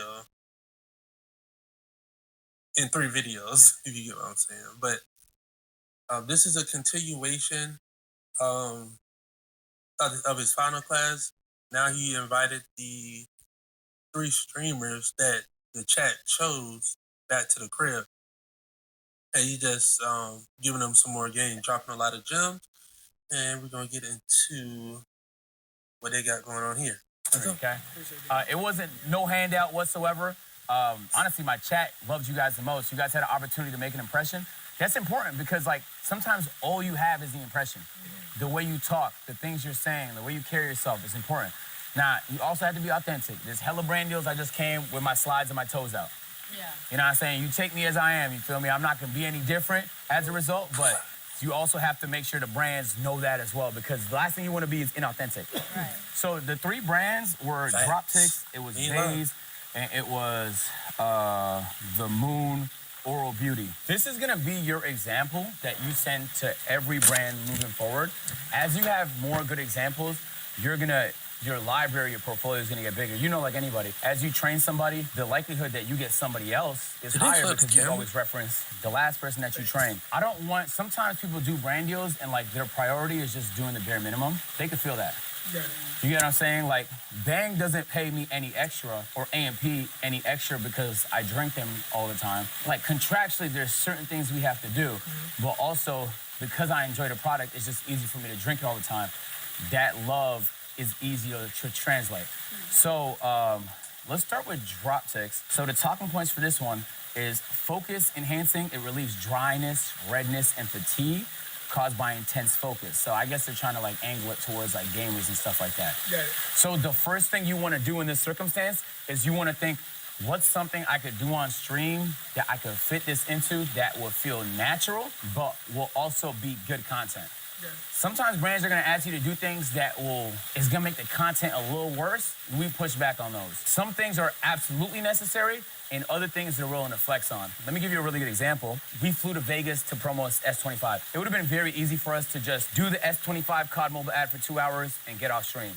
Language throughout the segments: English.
video in 3 videos, if you get what I'm saying. But this is a continuation um, of his final class. Now he invited the 3 streamers that the chat chose back to the crib. And he just giving them some more game, dropping a lot of gems. And we're going to get into what they got going on here. Okay. It wasn't no handout whatsoever. Honestly, my chat loves you guys the most. You guys had an opportunity to make an impression. That's important because, like, sometimes all you have is the impression. The way you talk, the things you're saying, the way you carry yourself is important. Now, you also have to be authentic. There's hella brand deals. I just came with my slides and my toes out. Yeah. You know what I'm saying? You take me as I am, you feel me? I'm not going to be any different as a result, but you also have to make sure the brands know that as well, because the last thing you want to be is inauthentic. Right. So the 3 brands were Droptics, it was Bays, and it was the Moon Oral Beauty. This is gonna be your example that you send to every brand moving forward. As you have more good examples, your library, your portfolio is gonna get bigger. You know, like anybody, as you train somebody, the likelihood that you get somebody else is higher because you always reference the last person that you train. I don't want, sometimes people do brand deals and like their priority is just doing the bare minimum. They can feel that. Yeah. You get what I'm saying? Like, Bang doesn't pay me any extra or A&P any extra because I drink them all the time. Like, contractually, there's certain things we have to do, but also because I enjoy the product, it's just easy for me to drink it all the time. That love is easy to translate. So let's start with Droptics. So the talking points for this one is focus enhancing. It relieves dryness, redness, and fatigue caused by intense focus. So I guess they're trying to like angle it towards like gamers and stuff like that. Yeah. So the first thing you want to do in this circumstance is you want to think, what's something I could do on stream that I could fit this into that will feel natural, but will also be good content. Yeah. Sometimes brands are gonna ask you to do things that is gonna make the content a little worse. We push back on those. Some things are absolutely necessary, and other things they're willing to flex on. Let me give you a really good example. We flew to Vegas to promo S25. It would have been very easy for us to just do the S25 COD mobile ad for 2 hours and get off stream.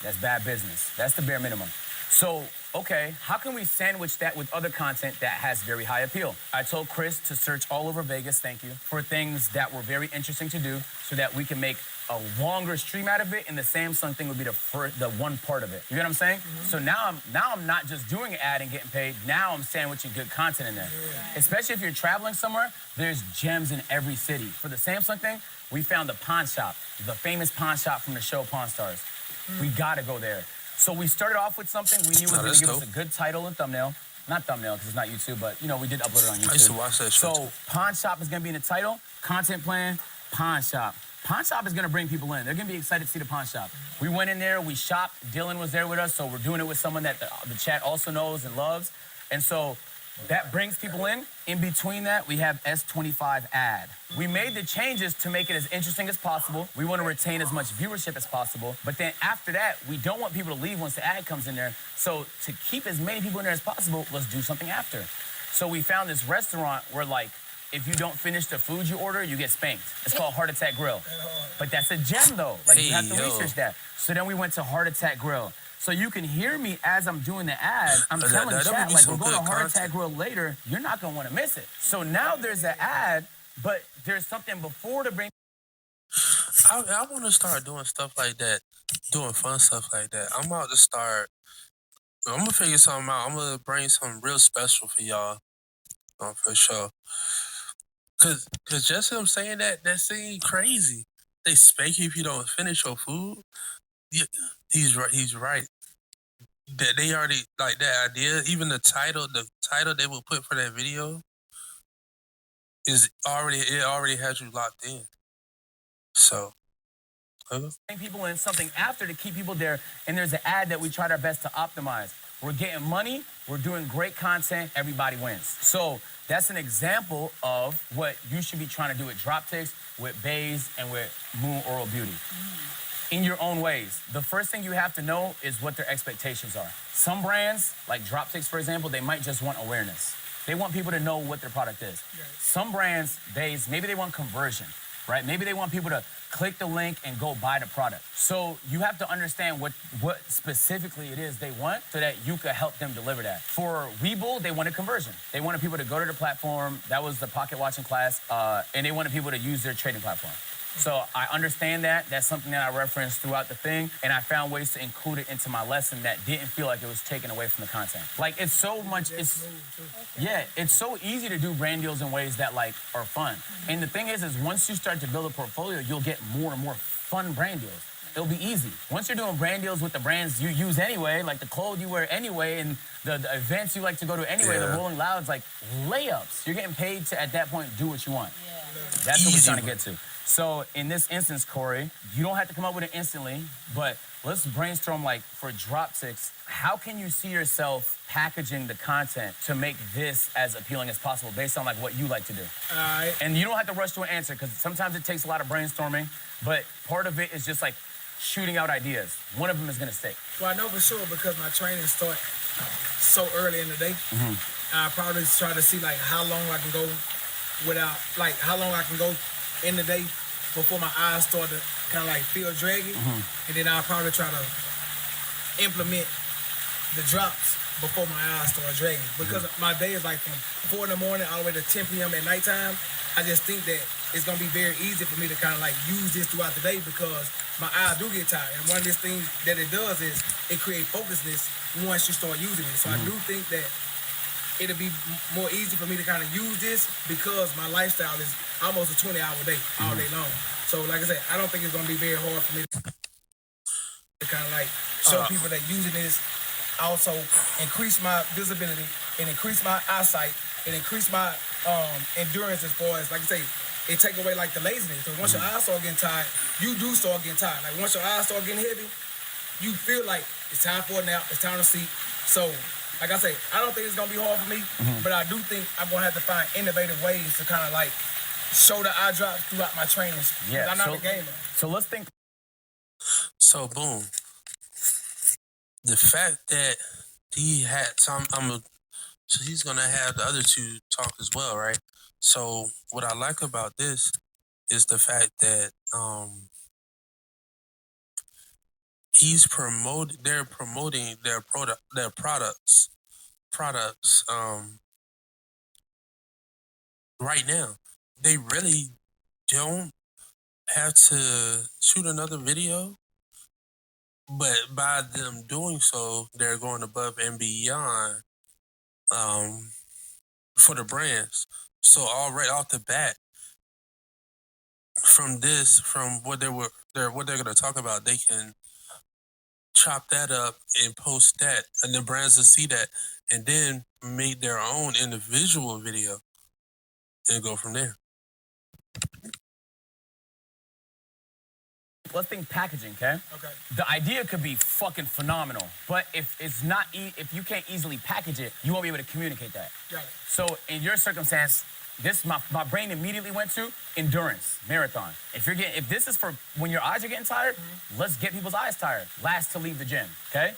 That's bad business. That's the bare minimum. So, okay, how can we sandwich that with other content that has very high appeal? I told Chris to search all over Vegas, thank you, for things that were very interesting to do so that we can make a longer stream out of it, and the Samsung thing would be the one part of it. You get what I'm saying? So now I'm not just doing an ad and getting paid. Now I'm sandwiching good content in there. Especially if you're traveling somewhere, there's gems in every city. For the Samsung thing, we found the pawn shop, the famous pawn shop from the show Pawn Stars. We gotta go there. So we started off with something we knew was gonna give us a good title and thumbnail. Not thumbnail, because it's not YouTube, but, you know, we did upload it on YouTube. I used to watch that show. So Pawn Shop is gonna be in the title, content plan, Pawn Shop. Pawn Shop is gonna bring people in. They're gonna be excited to see the Pawn Shop. We went in there, we shopped. Dylan was there with us, so we're doing it with someone that the chat also knows and loves. And so that brings people in. In between that, we have S25 ad. We made the changes to make it as interesting as possible. We want to retain as much viewership as possible. But then after that, we don't want people to leave once the ad comes in there. So to keep as many people in there as possible, let's do something after. So we found this restaurant where, like, if you don't finish the food you order, you get spanked. It's called Heart Attack Grill. But that's a gem, though. Like, you have to research that. So then we went to Heart Attack Grill. So you can hear me as I'm doing the ad. I'm telling chat, like, we're going to Heart Attack Grill later. You're not going to want to miss it. So now there's an ad, but there's something before to bring. I want to start doing stuff like that, doing fun stuff like that. I'm about to start. I'm going to figure something out. I'm going to bring something real special for y'all, for sure. Cause just him saying that seemed crazy. They spank you if you don't finish your food. Yeah, he's right. He's right. That they already like that idea. Even the title they will put for that video already has you locked in. So. People in something after to keep people there, and there's an ad that we tried our best to optimize. We're getting money, we're doing great content, everybody wins. So that's an example of what you should be trying to do with Droptics, with Bays, and with Moon Oral Beauty. In your own ways. The first thing you have to know is what their expectations are. Some brands, like Droptics, for example, they might just want awareness. They want people to know what their product is. Some brands, Bays, maybe they want conversion. right? Maybe they want people to click the link and go buy the product. So you have to understand what specifically it is they want so that you can help them deliver that. For Webull, they wanted conversion. They wanted people to go to the platform. That was the pocket watching class. And they wanted people to use their trading platform. So I understand that. That's something that I referenced throughout the thing, and I found ways to include it into my lesson that didn't feel like it was taken away from the content. Like, it's so much, it's so easy to do brand deals in ways that, like, are fun. And the thing is once you start to build a portfolio, you'll get more and more fun brand deals. It'll be easy. Once you're doing brand deals with the brands you use anyway, like the clothes you wear anyway, and the events you like to go to anyway, the Rolling Louds, like, layups. You're getting paid to, at that point, do what you want. That's what we're trying to get to. So in this instance, Corey, you don't have to come up with it instantly, but let's brainstorm, like, for dropsticks. How can you see yourself packaging the content to make this as appealing as possible based on, like, what you like to do? And you don't have to rush to an answer because sometimes it takes a lot of brainstorming, but part of it is just, like, shooting out ideas. One of them is going to stick. Well, I know for sure because my training starts so early in the day. I probably try to see, like, how long I can go without, like, how long I can go in the day before my eyes start to kind of like feel draggy, and then I'll probably try to implement the drops before my eyes start dragging. Because my day is like from 4 in the morning all the way to 10 p.m. at nighttime. I just think that it's gonna be very easy for me to kind of like use this throughout the day because my eyes do get tired. And one of these things that it does is it creates focusness once you start using it. So I do think that it'll be more easy for me to kind of use this because my lifestyle is almost a 20-hour day, all day long. So like I said, I don't think it's going to be very hard for me to kind of like show people that using this also increase my visibility and increase my eyesight and increase my endurance as far as, like I say, it take away like the laziness. Because once your eyes start getting tired, you do start getting tired. Like once your eyes start getting heavy, you feel like it's time for a nap, it's time to sleep. So like I say, I don't think it's gonna be hard for me, but I do think I'm gonna have to find innovative ways to kind of like show the eye drops throughout my trainings. Yeah, I'm not a gamer. So let's think. So boom, the fact that he had some, so he's gonna have the other two talk as well, right? So what I like about this is the fact that they're promoting their products right now. They really don't have to shoot another video, but by them doing so, they're going above and beyond for the brands. So all right off the bat, from what they're going to talk about, they can chop that up and post that, and the brands will see that, and then make their own individual video and go from there. Let's think packaging, okay? Okay. The idea could be fucking phenomenal, but if it's not, if you can't easily package it, you won't be able to communicate that. Got it. So in your circumstance, my brain immediately went to endurance, marathon. If this is for when your eyes are getting tired, let's get people's eyes tired. Last to leave the gym, okay?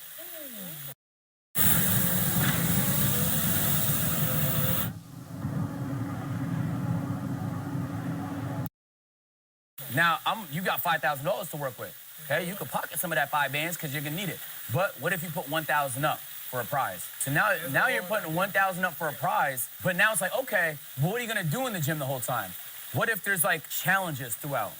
Now, you got $5,000 to work with, okay? You can pocket some of that 5 bands because you're gonna need it. But what if you put 1,000 up for a prize? So now you're putting 1,000 up for a prize, but now it's like, okay, well, what are you gonna do in the gym the whole time? What if there's like challenges throughout?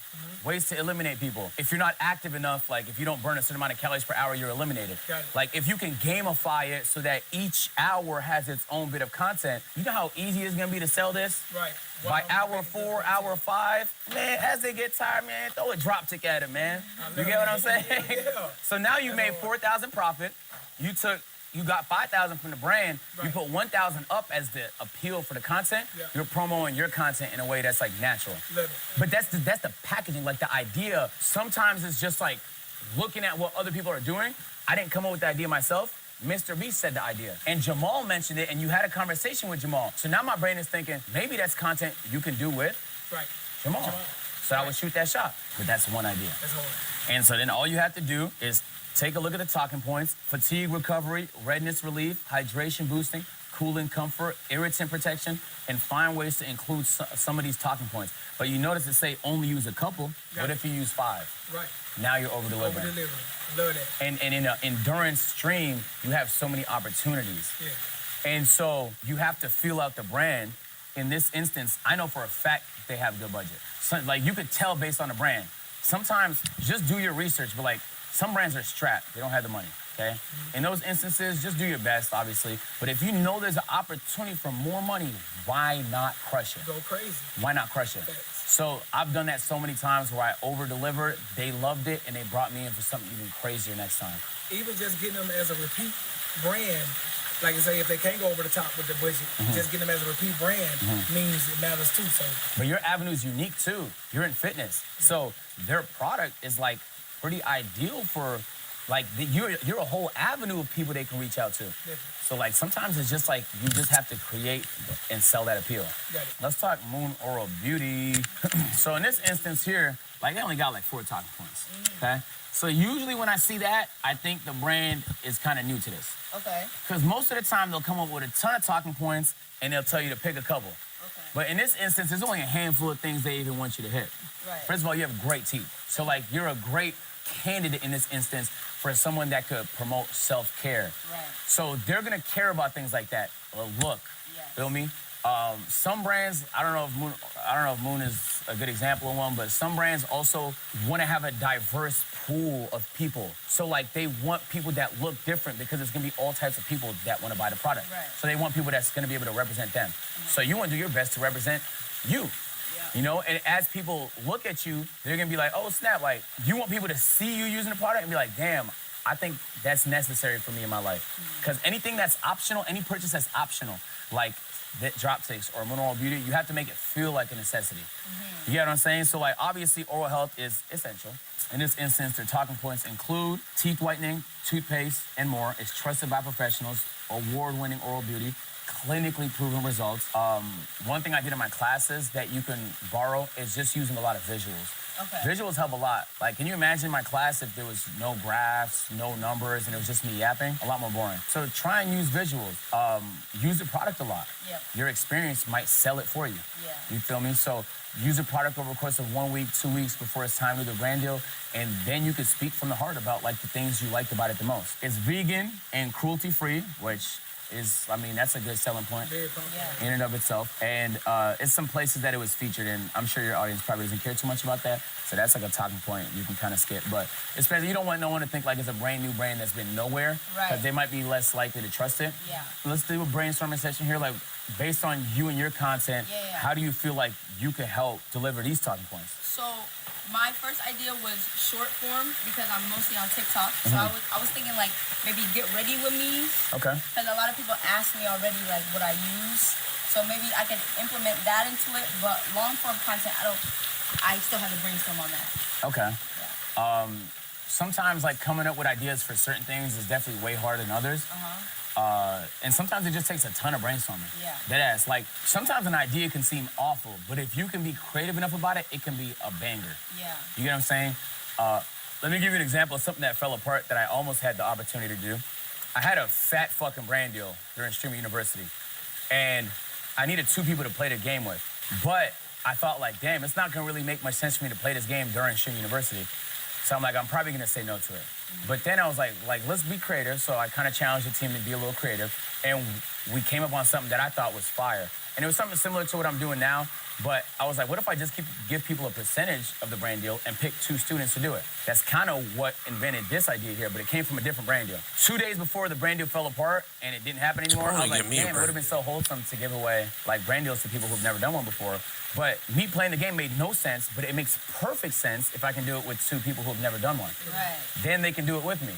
Ways to eliminate people. If you're not active enough, like if you don't burn a certain amount of calories per hour, you're eliminated. Like if you can gamify it so that each hour has its own bit of content, you know how easy it's gonna be to sell this? Right. By hour 4, hour 5, man, as they get tired, man, throw a drop tick at it, man. You get what I'm saying? Yeah. So now you made 4,000 profit. You got 5,000 from the brand. Right. You put 1,000 up as the appeal for the content. Yeah. You're promoting your content in a way that's like natural. But that's the packaging, like the idea. Sometimes it's just like looking at what other people are doing. I didn't come up with the idea myself. Mr. B said the idea. And Jamal mentioned it, and you had a conversation with Jamal. So now my brain is thinking, maybe that's content you can do with Jamal. So I would shoot that shot. But that's one idea. That's hard. And so then all you have to do is take a look at the talking points: fatigue recovery, redness relief, hydration boosting, cooling comfort, irritant protection, and find ways to include some of these talking points. But you notice it say only use a couple. What if you use 5? Right. Now you're over-delivering. Over-delivering. Love that. And in an endurance stream, you have so many opportunities. Yeah. And so you have to feel out the brand. In this instance, I know for a fact they have good budget. So, like, you could tell based on the brand. Sometimes just do your research, but like some brands are strapped. They don't have the money, okay? In those instances, just do your best, obviously. But if you know there's an opportunity for more money, why not crush it? Go crazy. Why not crush it? So I've done that so many times where I over-delivered, they loved it, and they brought me in for something even crazier next time. Even just getting them as a repeat brand, like I say, if they can't go over the top with the budget, just getting them as a repeat brand means it matters too. So, but your avenue is unique too. You're in fitness, so their product is like pretty ideal for, like, you're a whole avenue of people they can reach out to. So like sometimes it's just like you just have to create and sell that appeal. Let's talk Moon Oral Beauty. So in this instance here, like they only got like 4 talking points. Okay. So usually when I see that, I think the brand is kind of new to this. Okay. Because most of the time they'll come up with a ton of talking points and they'll tell you to pick a couple. Okay. But in this instance, there's only a handful of things they even want you to hit. Right. First of all, you have great teeth. So like you're a great candidate in this instance for someone that could promote self-care. Right. So they're gonna care about things like that. A look. Yes. Feel me? Some brands, I don't know if Moon is a good example of one, but some brands also want to have a diverse pool of people. So like they want people that look different because it's gonna be all types of people that want to buy the product. Right. So they want people that's gonna be able to represent them. So you want to do your best to represent you. Yeah. You know, and as people look at you, they're gonna be like, oh snap, like you want people to see you using the product and be like, damn, I think that's necessary for me in my life. Because anything that's optional, any purchase that's optional, like that drop takes or Moon Oral Beauty, you have to make it feel like a necessity. You get what I'm saying? So like obviously oral health is essential. In this instance, their talking points include teeth whitening, toothpaste, and more. It's trusted by professionals, award-winning oral beauty, clinically proven results. One thing I did in my classes that you can borrow is just using a lot of visuals. Okay. Visuals help a lot. Like, can you imagine my class if there was no graphs, no numbers, and it was just me yapping? A lot more boring. So try and use visuals. Use the product a lot. Yep. Your experience might sell it for you. Yeah. You feel me? So use the product over the course of 1 week, 2 weeks before it's time to do the brand deal, and then you could speak from the heart about like the things you liked about it the most. It's vegan and cruelty-free, which is, I mean, that's a good selling point Yeah. in and of itself. And it's some places that it was featured in. I'm sure your audience probably doesn't care too much about that. So that's like a talking point you can kind of skip. But especially, you don't want no one to think like it's a brand new brand that's been nowhere. Right. Because they might be less likely to trust it. Yeah. Let's do a brainstorming session here. Like, based on you and your content, Yeah. how do you feel like you could help deliver these talking points? So my first idea was short form because I'm mostly on TikTok. So I was thinking like maybe get ready with me Okay. because a lot of people ask me already like what I use. So maybe I can implement that into it. But long form content, I still have to brainstorm on that. Okay. Yeah. Sometimes like coming up with ideas for certain things is definitely way harder than others. And sometimes it just takes a ton of brainstorming. Yeah. Deadass. Like sometimes an idea can seem awful, but if you can be creative enough about it, it can be a banger. Yeah. You get what I'm saying? Let me give you an example of something that fell apart that I almost had the opportunity to do. I had a fat fucking brand deal during Streamer University, and I needed 2 people to play the game with. But I thought like, damn, it's not gonna really make much sense for me to play this game during Streamer University. So I'm like, I'm probably gonna say no to it. But then I was like, let's be creative. So I kind of challenged the team to be a little creative. And we came up on something that I thought was fire. And it was something similar to what I'm doing now. But I was like, what if I just give people a percentage of the brand deal and pick 2 students to do it? That's kind of what invented this idea here, but it came from a different brand deal. 2 days before the brand deal fell apart and it didn't happen anymore, I was like, damn, it would have been so wholesome to give away like brand deals to people who've never done one before. But me playing the game made no sense, but it makes perfect sense if I can do it with 2 people who've never done one. Right. Then they can do it with me.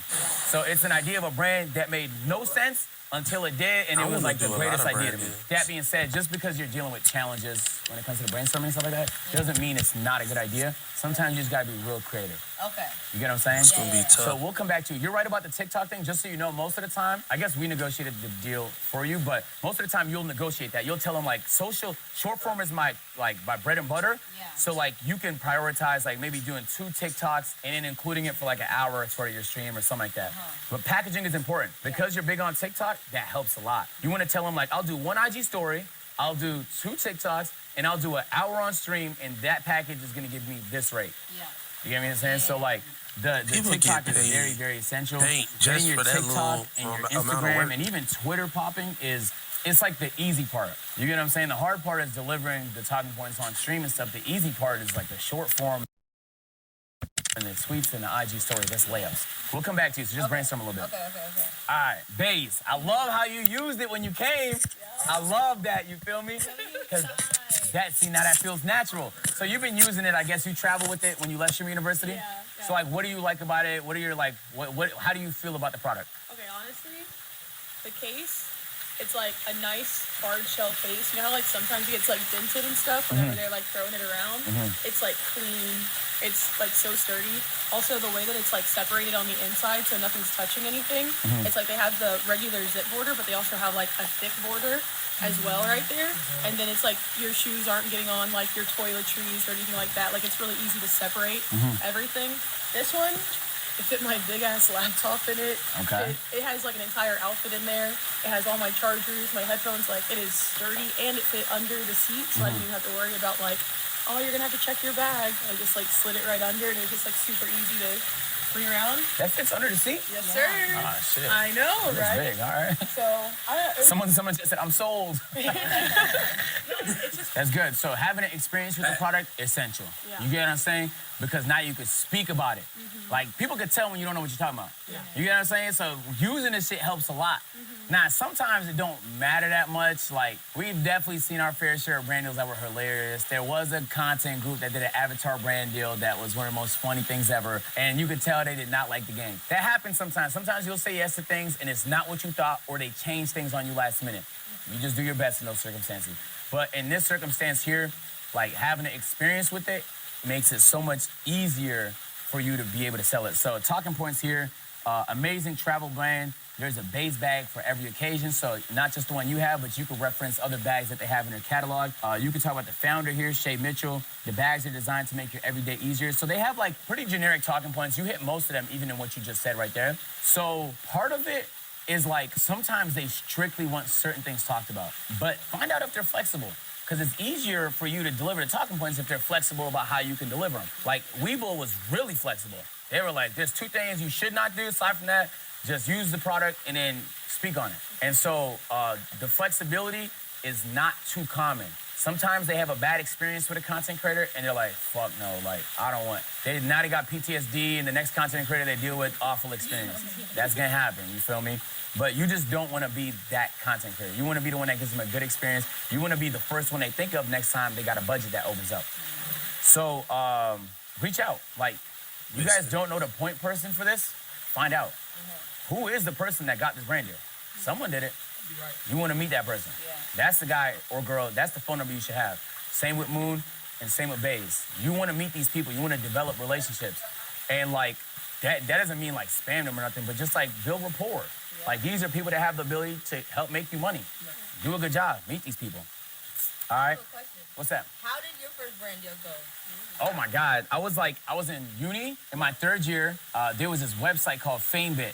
So it's an idea of a brand that made no sense until it did, and it was like the greatest idea to me. That being said, just because you're dealing with challenges when it comes to the brainstorming and stuff like that, doesn't mean it's not a good idea. Sometimes you just gotta be real creative. Okay. You get what I'm saying? It's gonna be tough. So we'll come back to you. You're right about the TikTok thing, just so you know, most of the time, I guess we negotiated the deal for you, but most of the time you'll negotiate that. You'll tell them like short form is my bread and butter. Yeah. So like you can prioritize like maybe doing 2 TikToks and then including it for like an hour as part of your stream or something like that. But packaging is important. Because you're big on TikTok, that helps a lot. You want to tell them, like, I'll do one IG story, I'll do 2 TikToks, and I'll do an hour on stream, and that package is going to give me this rate. Yeah. You get what I'm saying? So, like, the People TikTok get is paid very, very essential. dang, Getting just your for that TikTok little and your amount of Instagram work. and even Twitter popping it's like the easy part. You get what I'm saying? The hard part is delivering the talking points on stream and stuff. The easy part is like the short form and the tweets and the IG stories. That's layups. We'll come back to you, so just brainstorm a little bit. Okay. All right, Baze. I love how you used it when you came. I love that, you feel me? Because now that feels natural. So you've been using it, I guess you travel with it when you left Shrimp University? Yeah. So like, what do you like about it? What are your like, how do you feel about the product? Okay, honestly, the case, it's like a nice hard shell case. You know how like sometimes it gets like dented and stuff whenever they're like throwing it around? It's like clean. It's like so sturdy. Also the way that it's like separated on the inside so nothing's touching anything. It's like they have the regular zip border, but they also have like a thick border as well right there. And then it's like your shoes aren't getting on like your toiletries or anything like that. Like it's really easy to separate everything. This one, it fit my big ass laptop in it. Okay. It has like an entire outfit in there. It has all my chargers, my headphones. Like it is sturdy and it fit under the seat, so I didn't even have to worry about like, oh, you're gonna have to check your bag. I just like slid it right under, and it was just like super easy to bring around. That fits under the seat? Yes, sir. Ah, shit. I know, That's right? big, all right. So Someone just said, I'm sold. it's just That's good. So having an experience with the product, essential. Yeah. You get what I'm saying? Because now you can speak about it. Like, people can tell when you don't know what you're talking about. You get what I'm saying? So using this shit helps a lot. Now, sometimes it don't matter that much. Like, we've definitely seen our fair share of brand deals that were hilarious. There was a content group that did an avatar brand deal that was one of the most funny things ever. And you could tell they did not like the game. That happens sometimes. Sometimes you'll say yes to things and it's not what you thought, or they change things on you last minute. You just do your best in those circumstances. But in this circumstance here, like, having an experience with it makes it so much easier for you to be able to sell it. So talking points here, amazing travel brand. There's a base bag for every occasion, so not just the one you have, but you can reference other bags that they have in their catalog. You can talk about the founder here, Shay Mitchell. The bags are designed to make your everyday easier. So they have like pretty generic talking points. You hit most of them, even in what you just said right there. So part of it is like sometimes they strictly want certain things talked about, but find out if they're flexible. Because it's easier for you to deliver the talking points if they're flexible about how you can deliver them. Like, Webull was really flexible. They were like, there's 2 things you should not do. Aside from that, just use the product and then speak on it. And so the flexibility is not too common. Sometimes they have a bad experience with a content creator and they're like, fuck no, like, I don't want. Now they got PTSD, and the next content creator they deal with awful experience. That's gonna happen, you feel me? But you just don't want to be that content creator. You want to be the one that gives them a good experience. You want to be the first one they think of next time they got a budget that opens up. So reach out. Like, you guys don't know the point person for this? Find out. Who is the person that got this brand deal? Someone did it. You want to meet that person. That's the guy or girl. That's the phone number you should have. Same with Moon and same with Baze. You want to meet these people. You want to develop relationships. And like, that doesn't mean like spam them or nothing, but just like build rapport. Like, these are people that have the ability to help make you money. Do a good job. Meet these people. All right? What's that? How did your first brand deal go? Oh my God. I was in uni in my 3rd year. There was this website called FameBit.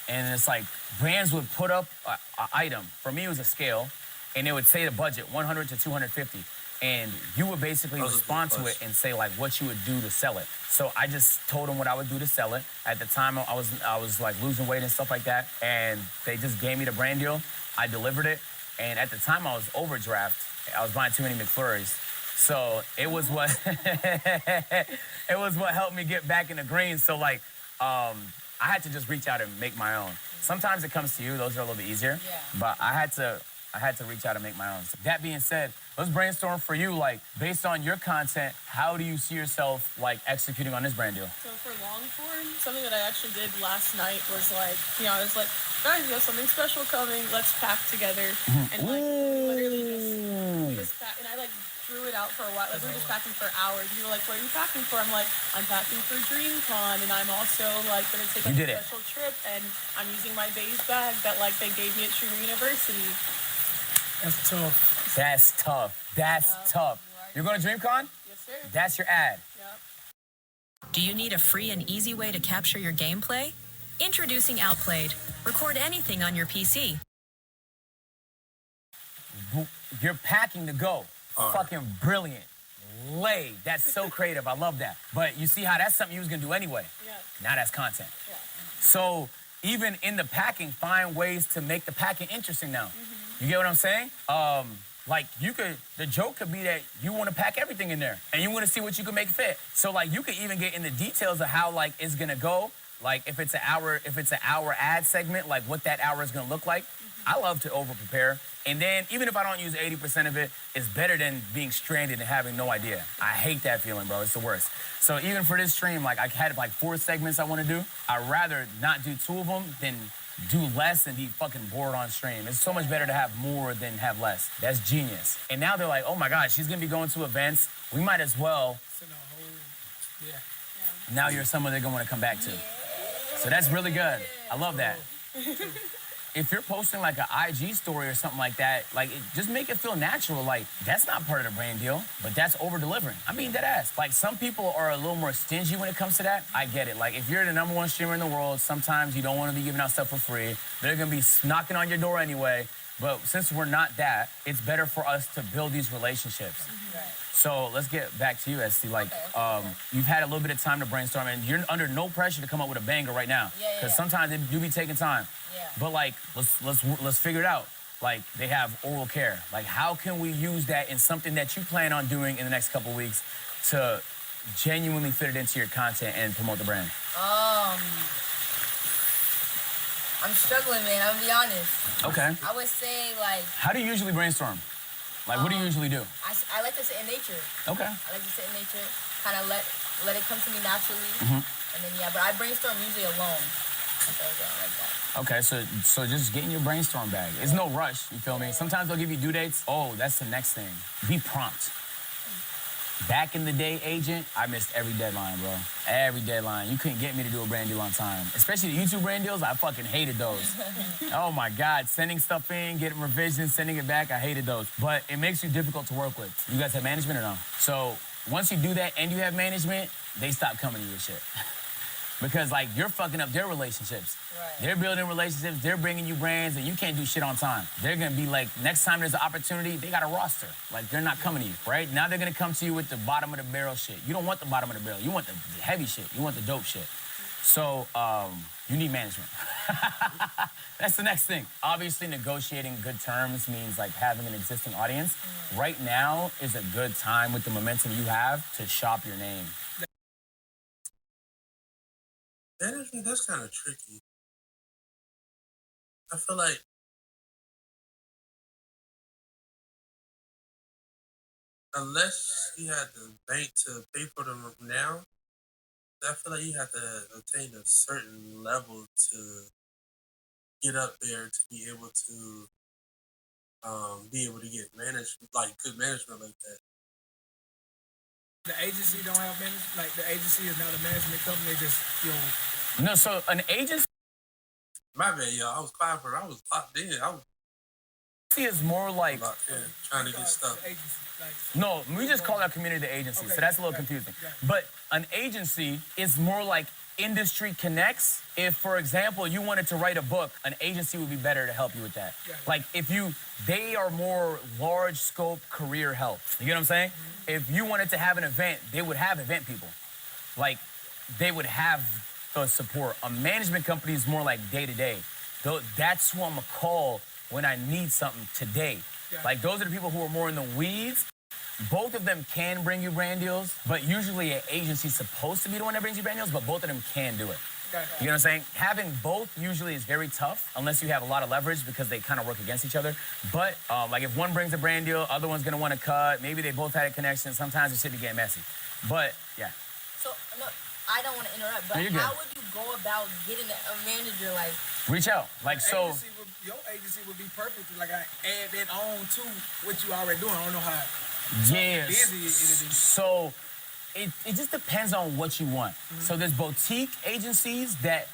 And it's like brands would put up an item. For me, it was a scale. And they would say the budget, 100 to 250. And you would basically respond to it and say like what you would do to sell it. So I just told them what I would do to sell it. At the time, I was like losing weight and stuff like that. And they just gave me the brand deal. I delivered it. And at the time, I was overdraft. I was buying too many McFlurries. So it was what helped me get back in the green. So like, I had to just reach out and make my own. Sometimes it comes to you; those are a little bit easier. But I had to reach out and make my own. So that being said, let's brainstorm for you. Like, based on your content, how do you see yourself like executing on this brand deal? So for long form, something that I actually did last night was like, I was like, guys, we have something special coming. Let's pack together. And like, we just pack, and I like drew it out for a while. Like, we were just packing for hours. You were like, what are you packing for? I'm like, I'm packing for DreamCon, and I'm also like gonna take like, a special trip, and I'm using my base bag that like they gave me at Shrimp University. That's tough. That's tough. That's tough. You're going to DreamCon? Yes, sir. That's your ad. Yep. Do you need a free and easy way to capture your gameplay? Introducing Outplayed. Record anything on your PC. You're packing to go. All right. Fucking brilliant. Lay. That's so creative. I love that. But you see how that's something you was gonna do anyway. Yeah. Now that's content. Yeah. So even in the packing, find ways to make the packing interesting now. You get what I'm saying? Like the joke could be that you want to pack everything in there and you want to see what you can make fit. So like you could even get in the details of how like it's gonna go. Like if it's an hour ad segment, like what that hour is gonna look like. I love to over prepare. And then even if I don't use 80% of it, it's better than being stranded and having no idea. I hate that feeling, bro. It's the worst. So even for this stream, like I had like 4 segments I want to do. I'd rather not do 2 of them than do less and be fucking bored on stream. It's so much better to have more than have less. That's genius. And now they're like, oh my God, she's gonna be going to events. We might as well. Now you're someone they're gonna want to come back to. So that's really good. I love that. If you're posting like an IG story or something like that, like just make it feel natural. Like that's not part of the brand deal, but that's over delivering. I mean, dead ass. Like some people are a little more stingy when it comes to that. I get it. Like if you're the #1 streamer in the world, sometimes you don't want to be giving out stuff for free. They're gonna be knocking on your door anyway. But since we're not that, it's better for us to build these relationships. So let's get back to you, SC. Like, you've had a little bit of time to brainstorm, and you're under no pressure to come up with a banger right now. Because sometimes it do be taking time. But like, let's figure it out. Like, they have oral care. Like, how can we use that in something that you plan on doing in the next couple weeks to genuinely fit it into your content and promote the brand? I'm struggling, man. I'm gonna be honest. Okay. I would say like. How do you usually brainstorm? Like, what do you usually do? I like to sit in nature. Okay. I like to sit in nature, kind of let it come to me naturally, and then but I brainstorm usually alone. Like that. Okay, so just get in your brainstorm bag. It's no rush, you feel me? Sometimes they'll give you due dates. Oh, that's the next thing. Be prompt. Back in the day, Agent, I missed every deadline, bro. Every deadline. You couldn't get me to do a brand deal on time. Especially the YouTube brand deals, I fucking hated those. Oh my God, sending stuff in, getting revisions, sending it back, I hated those. But it makes you difficult to work with. You guys have management or no? So once you do that and you have management, they stop coming to you with shit. Because like you're fucking up their relationships. Right. They're building relationships, they're bringing you brands, and you can't do shit on time. They're gonna be like, next time there's an opportunity, they got a roster. Like they're not coming to you, right? Now they're gonna come to you with the bottom of the barrel shit. You don't want the bottom of the barrel. You want the heavy shit. You want the dope shit. So you need management. That's the next thing. Obviously, negotiating good terms means like having an existing audience. Right now is a good time with the momentum you have to shop your name. Management, that's kind of tricky. I feel like unless you had the bank to pay for them now, I feel like you have to attain a certain level to get up there to be able to get management, like good management like that. The agency don't have management. Like the agency is not a management company. They just No, so an agency My bad, y'all. I was quiet for. I was locked in. I was is more like locked in, trying to get stuff. the agency. Like, no, we just call our community the agency, so that's a little confusing. But an agency is more like industry connects. If, for example, you wanted to write a book, an agency would be better to help you with that. Like they are more large scope career help. You get what I'm saying? If you wanted to have an event, they would have event people. Like they would have the support. A management company is more like day to day. That's who I'm gonna call when I need something today. Like those are the people who are more in the weeds. Both of them can bring you brand deals, but usually an agency's supposed to be the one that brings you brand deals, but both of them can do it. You know what I'm saying? Having both usually is very tough unless you have a lot of leverage because they kind of work against each other. But like if one brings a brand deal, other one's gonna want to cut. Maybe they both had a connection. Sometimes it should be getting messy. But yeah. So no, I don't want to interrupt, but how would you go about getting a manager like? Reach out. Like so. Your agency would be perfect. Like I add that on to what you already doing. I don't know how. Yes. Busy it is. So it just depends on what you want. So there's boutique agencies that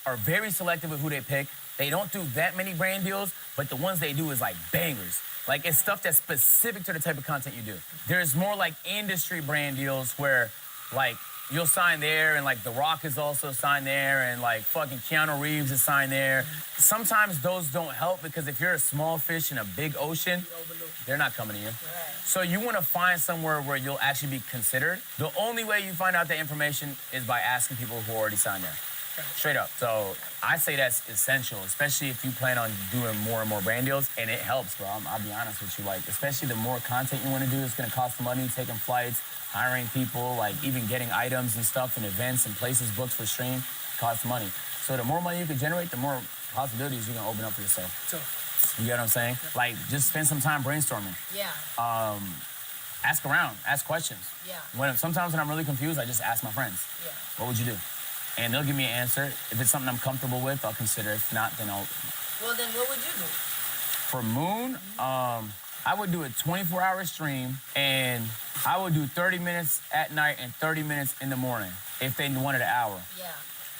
are very selective with who they pick. They don't do that many brand deals, but the ones they do is like bangers. Like it's stuff that's specific to the type of content you do. There's more like industry brand deals where like you'll sign there, and like The Rock is also signed there, and like fucking Keanu Reeves is signed there. Sometimes those don't help because if you're a small fish in a big ocean, they're not coming to you. So you want to find somewhere where you'll actually be considered. The only way you find out that information is by asking people who already signed there. Straight up. So I say that's essential, especially if you plan on doing more and more brand deals, and it helps, bro. I'll be honest with you. Like, especially the more content you want to do, it's going to cost money, taking flights, hiring people, like even getting items and stuff and events and places booked for stream costs money. So the more money you can generate, the more possibilities you're going to open up for yourself. So, You get what I'm saying? Like, just spend some time brainstorming. Yeah. Ask around, ask questions. Yeah. Sometimes when I'm really confused, I just ask my friends, Yeah. what would you do? And they'll give me an answer. If it's something I'm comfortable with, I'll consider it. If not, then I'll... Well, then what would you do? For Moon, I would do a 24-hour stream, and I would do 30 minutes at night and 30 minutes in the morning if they wanted an hour. Yeah.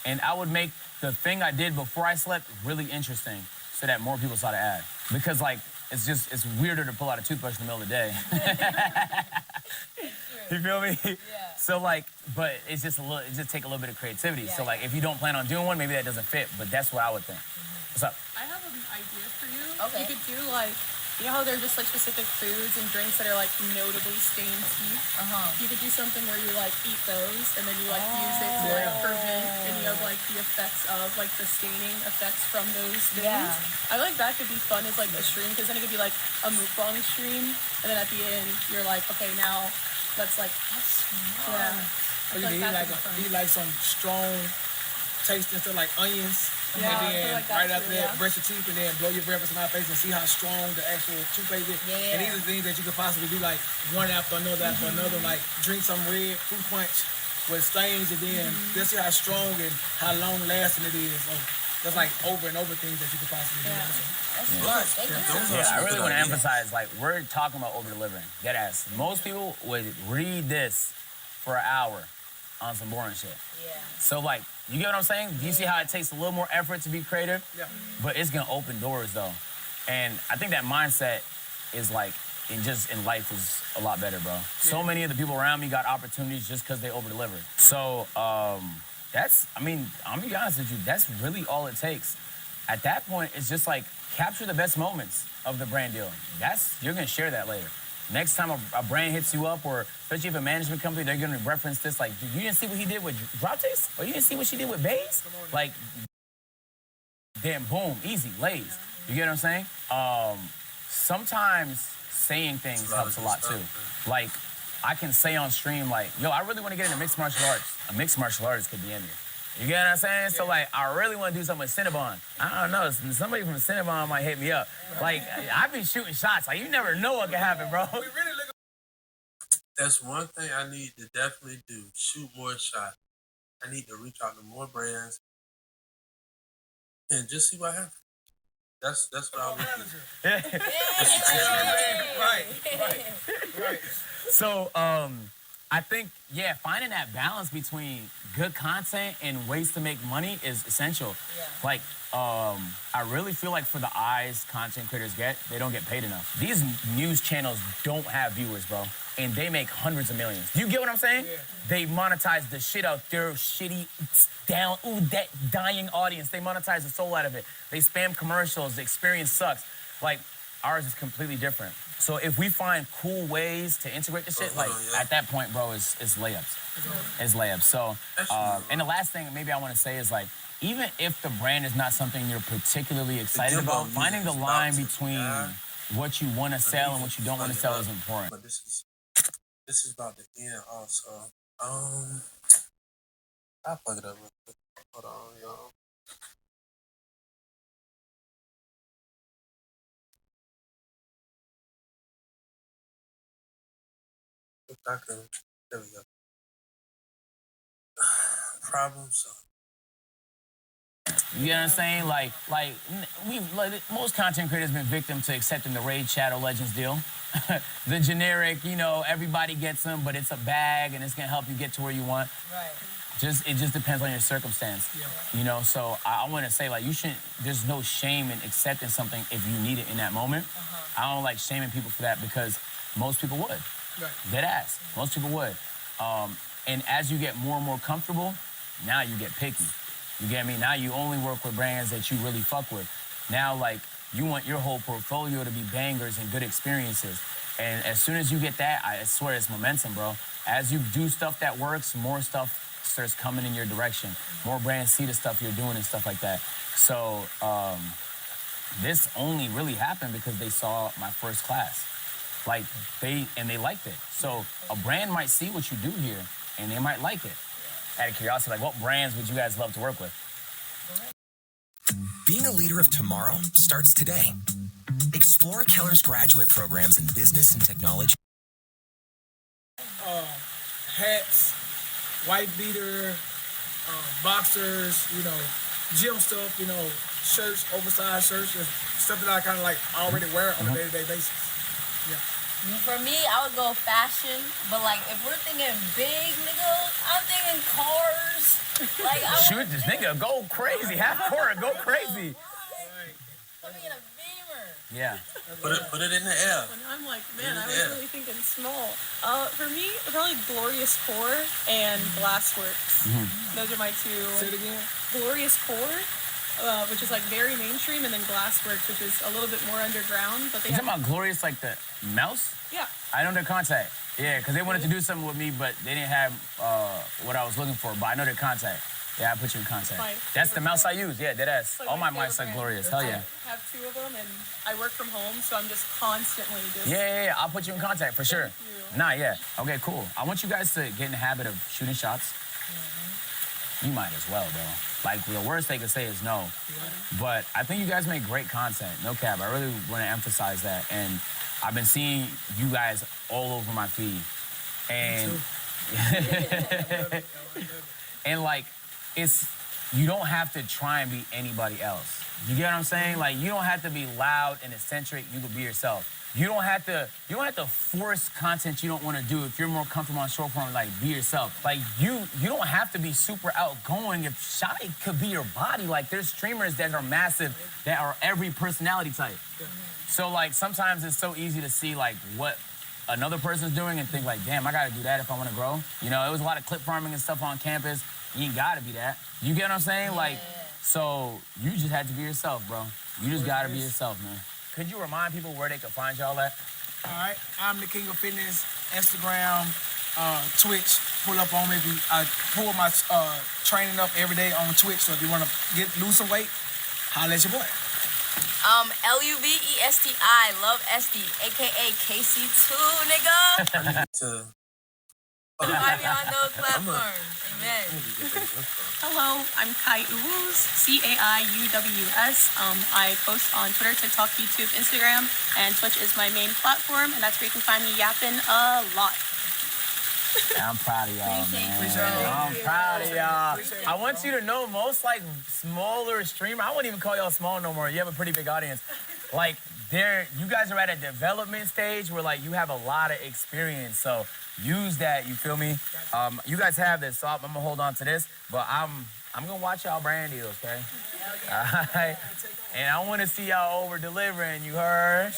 And I would make the thing I did before I slept really interesting so that more people saw the ad. Because, like, it's weirder to pull out a toothbrush in the middle of the day. You feel me? Yeah. So, like, but it just take a little bit of creativity. Yeah, So, like, if you don't plan on doing one, maybe that doesn't fit, but that's what I would think. What's up? I have an idea for you. Okay. You could do like, you know how there are just like specific foods and drinks that are like notably stained teeth? You could do something where you like eat those and then you like use it to like prevent any of like the effects of like the staining effects from those things. Yeah. I feel like that could be fun as like a stream because then it could be like a mukbang stream and then at the end you're like, okay, now let's like, yeah. or you Like, can that could be fun. eat like some strong tasting stuff like onions. Yeah, I and feel then like that right too, after that, yeah. brush your teeth and then blow your breath into my face and see how strong the actual toothpaste is. Yeah. And these are things that you could possibly do like one after another, like drink some red fruit punch with stains and then just see how strong and how long lasting it is. So that's like over and over things that you could possibly do. Yeah. Also. That's smart. They do. Yeah, I really want to emphasize, like, we're talking about over-delivering. Dead ass. Most people would read this for an hour on some boring shit. Yeah. So, like, you get what I'm saying? Do you see how it takes a little more effort to be creative? Yeah. But it's gonna open doors, though. And I think that mindset is, like, in life is a lot better, bro. So many of the people around me got opportunities just because they over-delivered. So, that's, I mean, I'm gonna be honest with you, that's really all it takes. At that point, it's just like, capture the best moments of the brand deal. You're gonna share that later. Next time a brand hits you up, or especially if a management company, they're gonna reference this, like, you didn't see what he did with Drop Taste? Or you didn't see what she did with Baze? Like, then boom, easy, lays. You get what I'm saying? Sometimes saying things helps a lot too. Like, I can say on stream, like, yo, I really want to get into mixed martial arts. A mixed martial artist could be in there. You get what I'm saying? So, like, I really want to do something with Cinnabon. I don't know. Somebody from Cinnabon might hit me up. Like, I've been shooting shots. Like, you never know what can happen, bro. That's one thing I need to definitely do. Shoot more shots. I need to reach out to more brands and just see what happens. That's what I would do. Right. So, I think, yeah, finding that balance between good content and ways to make money is essential. Yeah. Like, I really feel like for the eyes content creators get, they don't get paid enough. These news channels don't have viewers, bro, and they make hundreds of millions. You get what I'm saying? Yeah. They monetize the shit out their shitty, down, that dying audience. They monetize the soul out of it. They spam commercials. The experience sucks. Like, ours is completely different. So if we find cool ways to integrate the shit, like, at that point, bro, it's layups. It's layups. So, and the last thing maybe I want to say is, like, even if the brand is not something you're particularly excited about, finding the line between what you want to sell and what you don't want to sell is important. But this is about the end also. I'll plug it up real quick. Hold on, y'all. There we go. Problem solved. You know what I'm saying? Like most content creators been victim to accepting the Raid Shadow Legends deal. The generic, you know, everybody gets them, but it's a bag and it's gonna help you get to where you want. Right. It just depends on your circumstance. Yeah. You know, so I want to say, like, there's no shame in accepting something if you need it in that moment. I don't like shaming people for that because most people would. Right. Dead ass. Most people would. And as you get more and more comfortable, now you get picky. You get me? Now you only work with brands that you really fuck with. Now, like, you want your whole portfolio to be bangers and good experiences. And as soon as you get that, I swear it's momentum, bro. As you do stuff that works, more stuff starts coming in your direction. More brands see the stuff you're doing and stuff like that. So this only really happened because they saw my first class. Like, they liked it. So a brand might see what you do here and they might like it. Out of curiosity, like, what brands would you guys love to work with? Being a leader of tomorrow starts today. Explore Keller's graduate programs in business and technology. Hats, white beater, boxers, gym stuff, shirts, oversized shirts, stuff that I kind of like already wear on a day-to-day basis. Yeah. For me, I would go fashion, but like if we're thinking big, nigga, I'm thinking cars. Like Shoot this nigga, go crazy, half court, go crazy. Put me in a Beamer. Yeah. Put it in the air. And I'm like, man, I was really thinking small. For me, probably Glorious Core and Glassworks. Those are my two. Say it again. Glorious Core, which is like very mainstream, and then Glassworks, which is a little bit more underground. But they You have, talking about Glorious, like the mouse? yeah. I know their contact. Yeah, because they wanted to do something with me, but they didn't have what I was looking for. But I know their contact. Yeah, I put you in contact. That's the mouse I use. Yeah, deadass. Like All my my mice are favorite glorious. brand. Hell yeah. I have two of them, and I work from home, so I'm just constantly just. Yeah. I'll put you in contact for sure. you. Nah, yeah. Okay, cool. I want you guys to get in the habit of shooting shots. You might as well, bro. Like, the worst they could say is no. But I think you guys make great content. No cap. I really want to emphasize that. And I've been seeing you guys all over my feed. And and like, you don't have to try and be anybody else. You get what I'm saying? Like, you don't have to be loud and eccentric. You can be yourself. You don't have to force content you don't want to do. If you're more comfortable on short form, like, be yourself. Like, you don't have to be super outgoing. If shy could be your body. Like, there's streamers that are massive that are every personality type. So, like, sometimes it's so easy to see, like, what another person's doing and think, like, damn, I got to do that if I want to grow. You know, it was a lot of clip farming and stuff on campus. You ain't got to be that. You get what I'm saying? Like, so you just had to be yourself, bro. You just got to be yourself, man. Could you remind people where they could find y'all at? All right, I'm the King of Fitness, Instagram, Twitch. Pull up on me. I pull my training up every day on Twitch. So if you want to lose some weight, holla at your boy. LUVESTI, love SD, aka KC2, nigga. Find me on those platforms. Amen. Hello, I'm Kai Uwus, CAIUWS. I post on Twitter, TikTok, YouTube, Instagram, and Twitch is my main platform, and that's where you can find me yapping a lot. I'm proud of y'all, Appreciate man. you, bro. I'm proud of y'all. I want you to know, most like smaller streamer, I wouldn't even call y'all small no more. You have a pretty big audience. Like, you guys are at a development stage where, like, you have a lot of experience. So use that, you feel me? You guys have this, so I'm gonna hold on to this, but I'm gonna watch y'all brand deals, okay? All right? And I wanna see y'all over delivering, you heard?